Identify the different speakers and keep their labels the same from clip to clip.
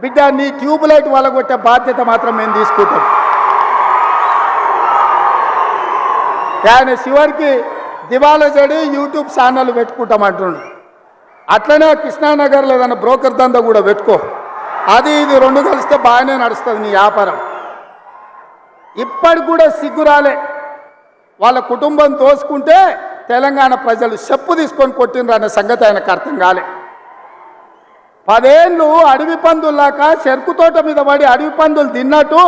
Speaker 1: బిడ్డ నీ tube light వలగొట్టే బాధ్యత మాత్రం మేము తీసుకుంటాం. ఆయన చివరికి దివాలా చెడి యూట్యూబ్ ఛానల్ పెట్టుకుంటామంటుండు. అట్లనే కృష్ణానగర్లో ఏదైనా బ్రోకర్ దందా కూడా పెట్టుకో. అది ఇది రెండు కలిస్తే బాగానే నడుస్తుంది నీ వ్యాపారం. ఇప్పటికి కూడా సిగ్గురాలే. వాళ్ళ కుటుంబం తోసుకుంటే తెలంగాణ ప్రజలు చెప్పు తీసుకొని కొట్టినరు అనే సంగతి ఆయనకు అర్థం కాలే. 10 ఏళ్ళు అడవి పందుల్లాక చెరుకు తోట మీద పడి అడవి పందులు తిన్నట్టు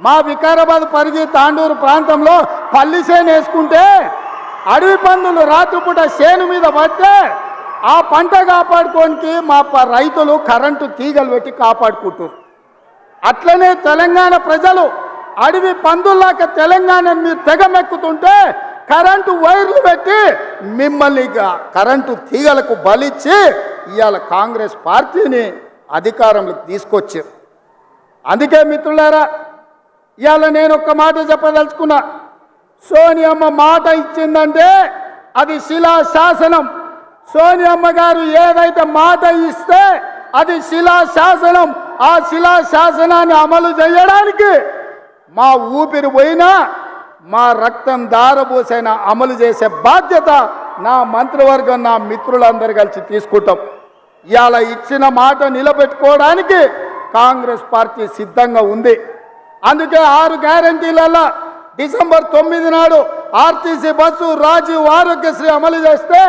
Speaker 1: మా వికారాబాద్ పరిధి తాండూరు ప్రాంతంలో పల్లి చేను వేసుకుంటే అడవి పందులు రాత్రిపూట చేను మీద పడితే ఆ పంట కాపాడుకోనికి మా రైతులు కరెంటు తీగలు పెట్టి కాపాడుకుంటారు. అట్లనే తెలంగాణ ప్రజలు అడవి పందుల్లాక తెలంగాణ మీరు తెగమెక్కుతుంటే కరెంటు వైర్లు పెట్టి మిమ్మల్ని కరెంటు తీగలకు బలిచ్చి ఇవాళ కాంగ్రెస్ పార్టీని అధికారంలోకి తీసుకొచ్చారు. అందుకే మిత్రులారా, ఇవాళ నేను ఒక్క మాట చెప్పదలుచుకున్నా. సోనియమ్మ మాట ఇచ్చిందంటే అది శిలాశాసనం. సోనియమ్మ గారు ఏదైతే మాట ఇస్తే అది శిలాశాసనం. ఆ శిలాశాసనాన్ని అమలు చేయడానికి మా ఊపిరి పోయినా మా రక్తం దారబోసైనా అమలు చేసే బాధ్యత నా మంత్రివర్గం నా మిత్రులందరూ కలిసి తీసుకుంటాం. ఇవాళ ఇచ్చిన మాట నిలబెట్టుకోవడానికి కాంగ్రెస్ పార్టీ సిద్ధంగా ఉంది. అందుకే 6 గ్యారంటీలలో డిసెంబర్ 9 నాడు ఆర్టీసీ బస్సు రాజీవ్ ఆరోగ్యశ్రీ అమలు చేస్తే